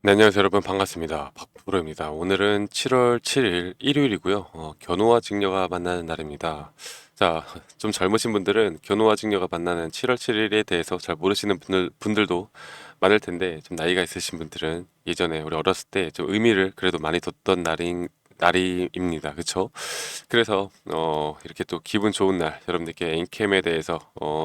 네, 안녕하세요 여러분, 반갑습니다. 박프로입니다. 오늘은 7월 7일 일요일이고요. 견우와 직녀가 만나는 날입니다. 자, 좀 젊으신 분들은 견우와 직녀가 만나는 7월 7일에 대해서 잘 모르시는 분들도 많을 텐데, 좀 나이가 있으신 분들은 예전에 우리 어렸을 때 좀 의미를 그래도 많이 뒀던 날입니다. 그쵸? 그래서 이렇게 또 기분 좋은 날 여러분들께 엔캠에 대해서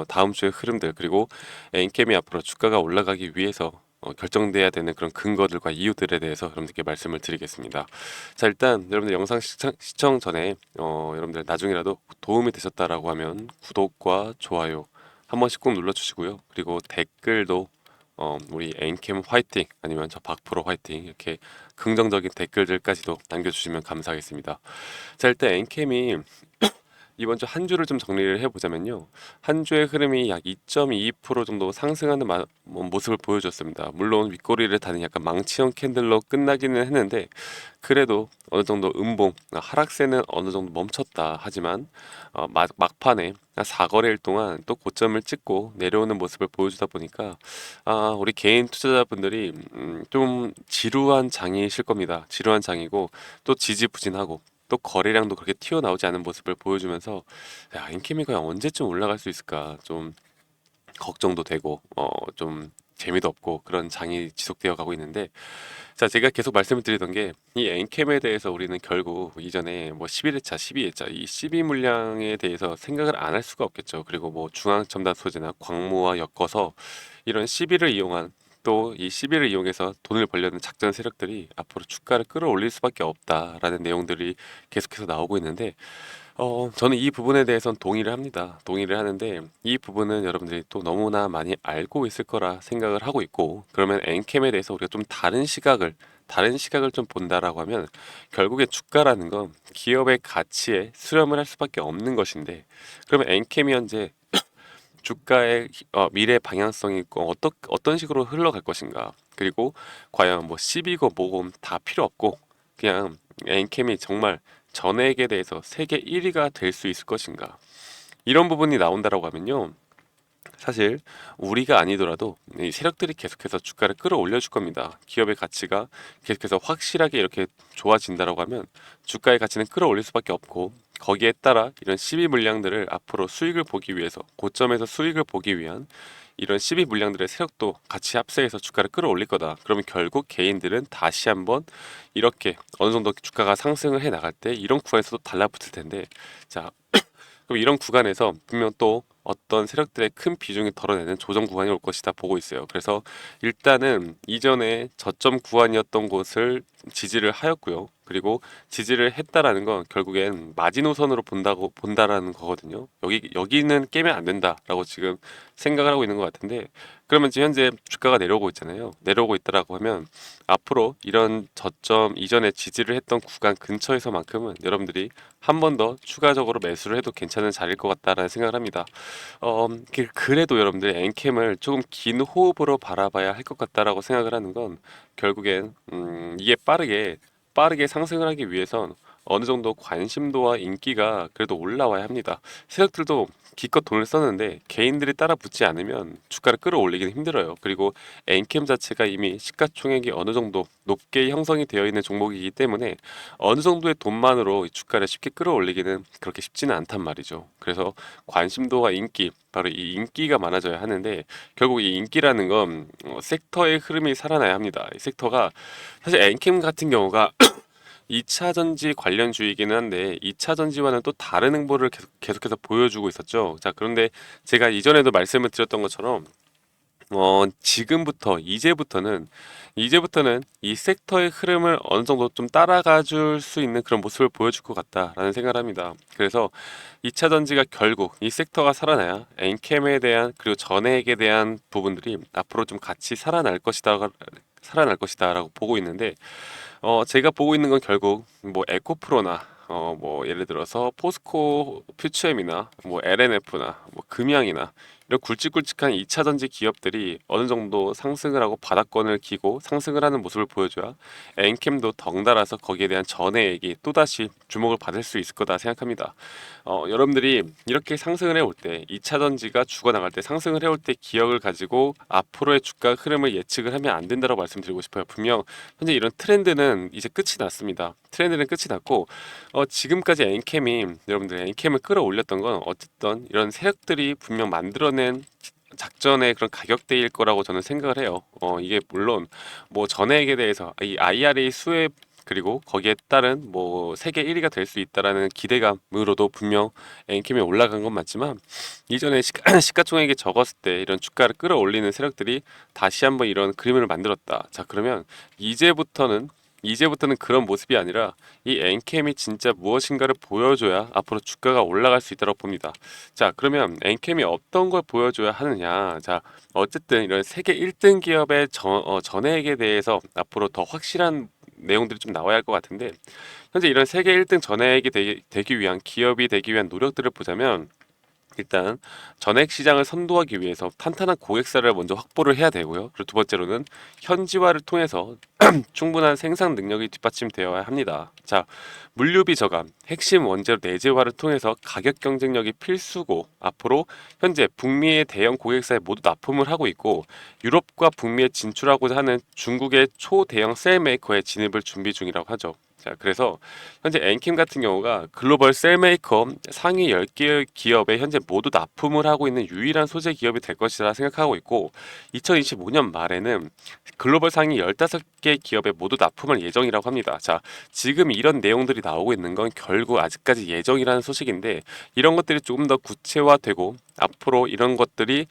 다음 주의 흐름들, 그리고 엔캠이 앞으로 주가가 올라가기 위해서 결정돼야 되는 그런 근거들과 이유들에 대해서 여러분들께 말씀을 드리겠습니다. 자, 일단 여러분들 영상 시청 전에 여러분들 나중이라도 도움이 되셨다라고 하면 구독과 좋아요 한 번씩 꼭 눌러주시고요. 그리고 댓글도 우리 엔캠 화이팅, 아니면 저 박프로 화이팅, 이렇게 긍정적인 댓글들까지도 남겨주시면 감사하겠습니다. 자, 일단 엔캠이 이번 주 한 주를 좀 정리를 해보자면요. 한 주의 흐름이 약 2.22% 정도 상승하는 모습을 보여줬습니다. 물론 윗꼬리를 다는 약간 망치형 캔들로 끝나기는 했는데, 그래도 어느 정도 음봉, 하락세는 어느 정도 멈췄다. 하지만 막판에 사거래일 동안 또 고점을 찍고 내려오는 모습을 보여주다 보니까 우리 개인 투자자분들이 좀 지루한 장이실 겁니다. 지루한 장이고, 또 지지부진하고, 또 거래량도 그렇게 튀어나오지 않은 모습을 보여주면서, 야, 인케미가 언제쯤 올라갈 수 있을까 좀 걱정도 되고, 좀 재미도 없고 그런 장이 지속되어 가고 있는데, 자, 제가 계속 말씀을 드리던 게, 이 엔캠에 대해서 우리는 결국 이전에 뭐 11회차, 12회차 이 12 물량에 대해서 생각을 안 할 수가 없겠죠. 그리고 뭐 중앙첨단 소재나 광무와 엮어서 이런 시비를 이용한, 또 이 시비를 이용해서 돈을 벌려는 작전 세력들이 앞으로 주가를 끌어올릴 수밖에 없다라는 내용들이 계속해서 나오고 있는데, 저는 이 부분에 대해서는 동의를 합니다. 동의를 하는데, 이 부분은 여러분들이 또 너무나 많이 알고 있을 거라 생각을 하고 있고, 그러면 엔캠에 대해서 우리가 좀 다른 시각을 좀 본다라고 하면, 결국에 주가라는 건 기업의 가치에 수렴을 할 수밖에 없는 것인데, 그러면 엔캠이 현재 주가의 미래 방향성이 있고 어떤 식으로 흘러갈 것인가, 그리고 과연 뭐 시비고 뭐고 다 필요 없고 그냥 엔캠이 정말 전액에 대해서 세계 1위가 될 수 있을 것인가, 이런 부분이 나온다라고 하면요, 사실 우리가 아니더라도 이 세력들이 계속해서 주가를 끌어올려 줄 겁니다. 기업의 가치가 계속해서 확실하게 이렇게 좋아진다라고 하면 주가의 가치는 끌어올릴 수밖에 없고, 거기에 따라 이런 시비 물량들을 앞으로 수익을 보기 위해서, 고점에서 수익을 보기 위한 이런 시비 물량들의 세력도 같이 합세해서 주가를 끌어올릴 거다. 그러면 결국 개인들은 다시 한번 이렇게 어느 정도 주가가 상승을 해 나갈 때 이런 구간에서도 달라붙을 텐데, 자, 그럼 이런 구간에서 분명 또 어떤 세력들의 큰 비중이 덜어내는 조정 구간이 올 것이다 보고 있어요. 그래서 일단은 이전에 저점 구간이었던 곳을 지지를 하였고요. 그리고 지지를 했다라는 건 결국엔 마지노선으로 본다라는 거거든요. 여기는 깨면 안 된다라고 지금 생각을 하고 있는 것 같은데, 그러면 지금 현재 주가가 내려오고 있잖아요. 내려오고 있다라고 하면 앞으로 이런 저점 이전에 지지를 했던 구간 근처에서만큼은 여러분들이 한 번 더 추가적으로 매수를 해도 괜찮은 자리일 것 같다라는 생각을 합니다. 그래도 여러분들 엔캠을 조금 긴 호흡으로 바라봐야 할 것 같다라고 생각을 하는 건, 결국엔 이게 빠르게 상승을 하기 위해선 어느 정도 관심도와 인기가 그래도 올라와야 합니다. 세력들도 기껏 돈을 썼는데 개인들이 따라 붙지 않으면 주가를 끌어올리기는 힘들어요. 그리고 엔캠 자체가 이미 시가총액이 어느 정도 높게 형성이 되어 있는 종목이기 때문에 어느 정도의 돈만으로 이 주가를 쉽게 끌어올리기는 그렇게 쉽지는 않단 말이죠. 그래서 관심도와 인기, 바로 이 인기가 많아져야 하는데, 결국 이 인기라는 건 섹터의 흐름이 살아나야 합니다. 이 섹터가 사실 엔캠 같은 경우가 2차 전지 관련주이기는 한데 2차 전지와는 또 다른 행보를 계속해서 보여주고 있었죠. 자, 그런데 제가 이전에도 말씀을 드렸던 것처럼 지금부터 이제부터는 이 섹터의 흐름을 어느 정도 좀 따라가 줄 수 있는 그런 모습을 보여줄 것 같다라는 생각을 합니다. 그래서 2차 전지가 결국 이 섹터가 살아나야 엔캠에 대한, 그리고 전액에 대한 부분들이 앞으로 좀 같이 살아날 것이다라고 보고 있는데, 제가 보고 있는 건 결국 뭐 에코프로나 뭐 예를 들어서 포스코 퓨처엠이나 뭐 LNF나 뭐 금양이나 이런 굵직굵직한 2차전지 기업들이 어느 정도 상승을 하고 바닥권을 기고 상승을 하는 모습을 보여줘야 엔캠도 덩달아서 거기에 대한 전해액이 또다시 주목을 받을 수 있을 거다 생각합니다. 여러분들이 이렇게 상승을 해올 때 2차전지가 죽어나갈 때 상승을 해올 때 기억을 가지고 앞으로의 주가 흐름을 예측을 하면 안 된다고 말씀드리고 싶어요. 분명 현재 이런 트렌드는 이제 끝이 났습니다. 트렌드는 끝이 났고 지금까지 엔캠이 여러분들 엔캠을 끌어올렸던 건 어쨌든 이런 세력들이 분명 만들어낸 작전의 그런 가격대일 거라고 저는 생각을 해요. 이게 물론 뭐 전액에 대해서 이 IRA 수혜 그리고 거기에 따른 뭐 세계 1위가 될 수 있다라는 기대감으로도 분명 엔캠이 올라간 건 맞지만 이전에 시가총액이 적었을 때 이런 주가를 끌어올리는 세력들이 다시 한번 이런 그림을 만들었다. 자, 그러면 이제부터는 그런 모습이 아니라 이 엔캠이 진짜 무엇인가를 보여줘야 앞으로 주가가 올라갈 수 있다고 봅니다. 자, 그러면 엔캠이 어떤 걸 보여줘야 하느냐? 자, 어쨌든 이런 세계 1등 기업의 전액에 대해서 앞으로 더 확실한 내용들이 좀 나와야 할 것 같은데 현재 이런 세계 1등 전액이 되기 위한 기업이 되기 위한 노력들을 보자면 일단 전액 시장을 선도하기 위해서 탄탄한 고객사를 먼저 확보를 해야 되고요. 그리고 두 번째로는 현지화를 통해서 충분한 생산 능력이 뒷받침되어야 합니다. 자, 물류비 저감, 핵심 원재료 내재화를 통해서 가격 경쟁력이 필수고 앞으로 현재 북미의 대형 고객사에 모두 납품을 하고 있고 유럽과 북미에 진출하고자 하는 중국의 초대형 셀메이커에 진입을 준비 중이라고 하죠. 자, 그래서 현재 엔킴 같은 경우가 글로벌 셀메이커 상위 10개 기업에 현재 모두 납품을 하고 있는 유일한 소재 기업이 될 것이라 생각하고 있고 2025년 말에는 글로벌 상위 15개 기업에 모두 납품할 예정이라고 합니다. 자, 지금 이런 내용들이 나오고 있는 건 결국 아직까지 예정이라는 소식인데 이런 것들이 조금 더 구체화되고 앞으로 이런 것들이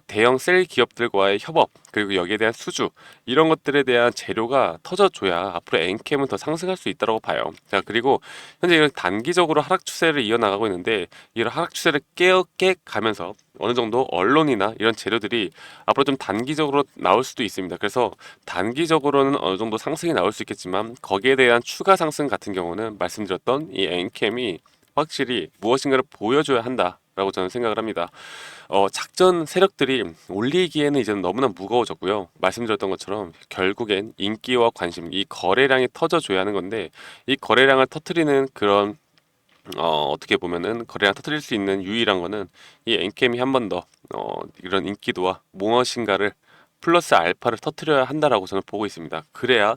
대형 셀 기업들과의 협업 그리고 여기에 대한 수주 이런 것들에 대한 재료가 터져줘야 앞으로 엔캠은 더 상승할 수 있다고 봐요. 자, 그리고 현재 이런 단기적으로 하락 추세를 이어나가고 있는데 이런 하락 추세를 깨 가면서 어느 정도 언론이나 이런 재료들이 앞으로 좀 단기적으로 나올 수도 있습니다. 그래서 단기적으로는 어느 정도 상승이 나올 수 있겠지만 거기에 대한 추가 상승 같은 경우는 말씀드렸던 이 엔캠이 확실히 무엇인가를 보여줘야 한다라고 저는 생각을 합니다. 작전 세력들이 올리기에는 이제는 너무나 무거워졌고요. 말씀드렸던 것처럼 결국엔 인기와 관심, 이 거래량이 터져줘야 하는 건데 이 거래량을 터트리는 그런 어떻게 보면은 거래량 터트릴 수 있는 유일한 거는 이 엔캠이 한 번 더 이런 인기도와 무엇인가를 플러스 알파를 터트려야 한다라고 저는 보고 있습니다. 그래야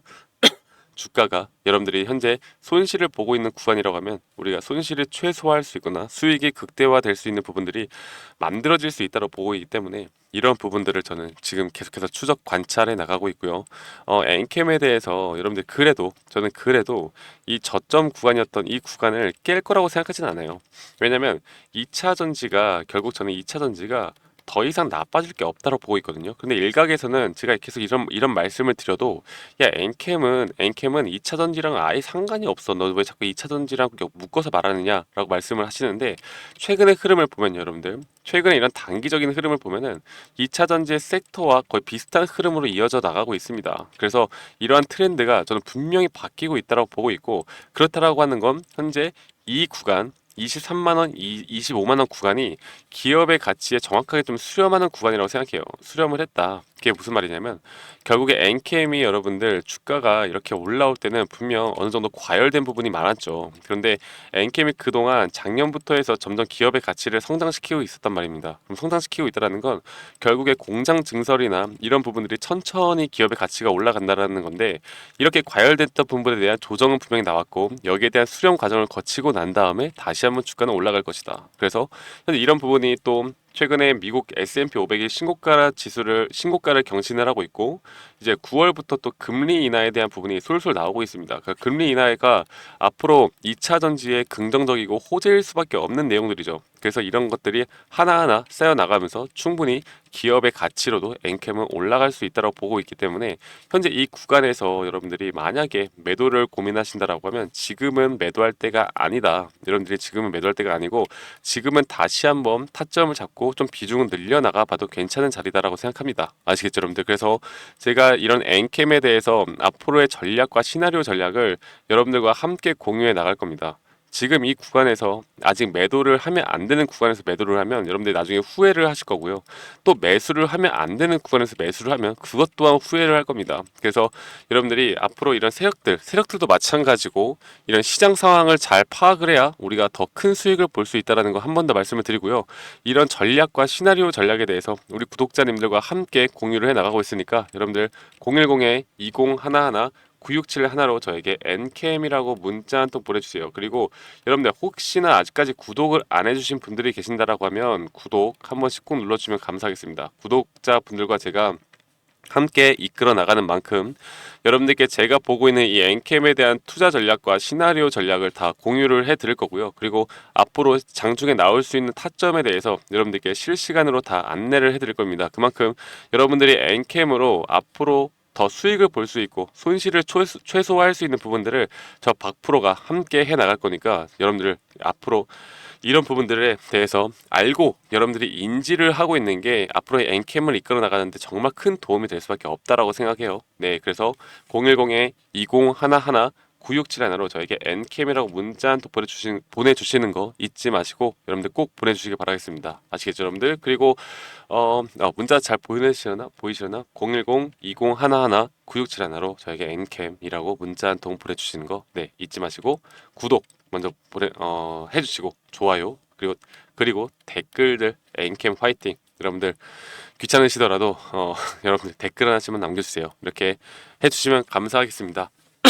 주가가 여러분들이 현재 손실을 보고 있는 구간이라고 하면 우리가 손실을 최소화할 수 있거나 수익이 극대화될 수 있는 부분들이 만들어질 수 있다고 보고 있기 때문에 이런 부분들을 저는 지금 계속해서 추적 관찰해 나가고 있고요. 엔캠에 대해서 여러분들 저는 그래도 이 저점 구간이었던 이 구간을 깰 거라고 생각하진 않아요. 왜냐면 2차 전지가 결국 저는 2차 전지가 더 이상 나빠질 게 없다고 보고 있거든요. 근데 일각에서는 제가 계속 이런 말씀을 드려도 야 엔캠은 2차 전지랑 아예 상관이 없어. 너 왜 자꾸 2차 전지랑 묶어서 말하느냐라고 말씀을 하시는데 최근의 흐름을 보면 여러분들 최근에 이런 단기적인 흐름을 보면은 2차 전지의 섹터와 거의 비슷한 흐름으로 이어져 나가고 있습니다. 그래서 이러한 트렌드가 저는 분명히 바뀌고 있다고 보고 있고 그렇다라고 하는 건 현재 이 구간 23만 원, 25만 원 구간이 기업의 가치에 정확하게 좀 수렴하는 구간이라고 생각해요. 수렴을 했다. 그게 무슨 말이냐면 결국에 엔케임이 여러분들 주가가 이렇게 올라올 때는 분명 어느 정도 과열된 부분이 많았죠. 그런데 엔케임이 그동안 작년부터 해서 점점 기업의 가치를 성장시키고 있었단 말입니다. 그럼 성장시키고 있다는 건 결국에 공장 증설이나 이런 부분들이 천천히 기업의 가치가 올라간다라는 건데 이렇게 과열됐던 부분에 대한 조정은 분명히 나왔고 여기에 대한 수렴 과정을 거치고 난 다음에 다시 한번 주가는 올라갈 것이다. 그래서 현재 이런 부분이 또 최근에 미국 S&P 500이 신고가를 경신을 하고 있고 이제 9월부터 또 금리 인하에 대한 부분이 솔솔 나오고 있습니다. 그 금리 인하가 앞으로 2차 전지에 긍정적이고 호재일 수밖에 없는 내용들이죠. 그래서 이런 것들이 하나하나 쌓여 나가면서 충분히 기업의 가치로도 엔캠은 올라갈 수 있다고 보고 있기 때문에 현재 이 구간에서 여러분들이 만약에 매도를 고민하신다라고 하면 지금은 매도할 때가 아니다. 여러분들이 지금은 매도할 때가 아니고 지금은 다시 한번 타점을 잡고 좀 비중을 늘려나가 봐도 괜찮은 자리다라고 생각합니다. 아시겠죠, 여러분들? 그래서 제가 이런 엔캠에 대해서 앞으로의 전략과 시나리오 전략을 여러분들과 함께 공유해 나갈 겁니다. 지금 이 구간에서 아직 매도를 하면 안 되는 구간에서 매도를 하면 여러분들이 나중에 후회를 하실 거고요. 또 매수를 하면 안 되는 구간에서 매수를 하면 그것 또한 후회를 할 겁니다. 그래서 여러분들이 앞으로 이런 세력들도 마찬가지고 이런 시장 상황을 잘 파악을 해야 우리가 더 큰 수익을 볼 수 있다는 거 한 번 더 말씀을 드리고요. 이런 전략과 시나리오 전략에 대해서 우리 구독자님들과 함께 공유를 해 나가고 있으니까 여러분들 010-2011 967 하나로 저에게 NKM이라고 문자 한 통 보내주세요. 그리고 여러분들 혹시나 아직까지 구독을 안 해주신 분들이 계신다라고 하면 구독 한 번씩 꼭 눌러주시면 감사하겠습니다. 구독자분들과 제가 함께 이끌어 나가는 만큼 여러분들께 제가 보고 있는 이 엔캠에 대한 투자 전략과 시나리오 전략을 다 공유를 해 드릴 거고요. 그리고 앞으로 장중에 나올 수 있는 타점에 대해서 여러분들께 실시간으로 다 안내를 해 드릴 겁니다. 그만큼 여러분들이 엔캠으로 앞으로 더 수익을 볼 수 있고 손실을 최소화할 수 있는 부분들을 저 박프로가 함께 해 나갈 거니까 여러분들 앞으로 이런 부분들에 대해서 알고 여러분들이 인지를 하고 있는 게 앞으로의 엔캠을 이끌어 나가는데 정말 큰 도움이 될 수밖에 없다라고 생각해요. 네, 그래서 010-2011 967 하나로 저에게 엔캠이라고 문자 한 통 보내주시는 거 잊지 마시고 여러분들 꼭 보내주시기 바라겠습니다. 아시겠죠, 여러분들? 그리고 문자 잘 보이시려나? 010-2011 967 하나로 저에게 엔캠이라고 문자 한 통 보내주시는 거 네, 잊지 마시고 구독 먼저 해주시고 좋아요 그리고 댓글들 엔캠 화이팅 여러분들 귀찮으시더라도 여러분들 댓글 하나씩만 남겨주세요. 이렇게 해주시면 감사하겠습니다.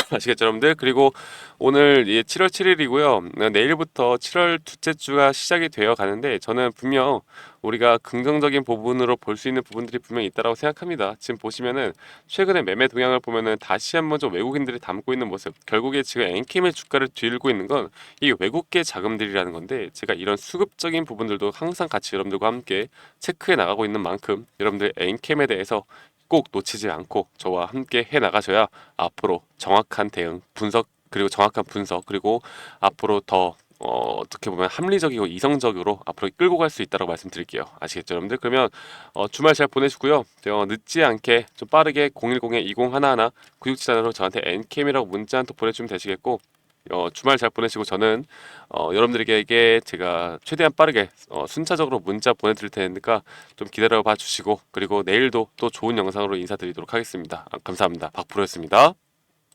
아시겠죠, 여러분들? 그리고 오늘 7월 7일이고요. 내일부터 7월 둘째 주가 시작이 되어 가는데 저는 분명 우리가 긍정적인 부분으로 볼 수 있는 부분들이 분명히 있다고 생각합니다. 지금 보시면은 최근에 매매 동향을 보면은 다시 한번 좀 외국인들이 담고 있는 모습. 결국에 지금 엔킴의 주가를 뒤흔고 있는 건 이 외국계 자금들이라는 건데 제가 이런 수급적인 부분들도 항상 같이 여러분들과 함께 체크해 나가고 있는 만큼 여러분들 엔캠에 대해서 꼭 놓치지 않고 저와 함께 해 나가셔야 앞으로 정확한 대응, 정확한 분석 그리고 앞으로 더 어떻게 보면 합리적이고 이성적으로 앞으로 끌고 갈 수 있다고 말씀드릴게요. 아시겠죠, 여러분들? 그러면 주말 잘 보내시고요. 늦지 않게 좀 빠르게 010-2011 967 하나로 저한테 NKM이라고 문자 한 통 보내주시면 되시겠고 주말 잘 보내시고 저는 여러분들에게 제가 최대한 빠르게 순차적으로 문자 보내드릴 테니까 좀 기다려 봐 주시고 그리고 내일도 또 좋은 영상으로 인사드리도록 하겠습니다. 감사합니다. 박프로였습니다.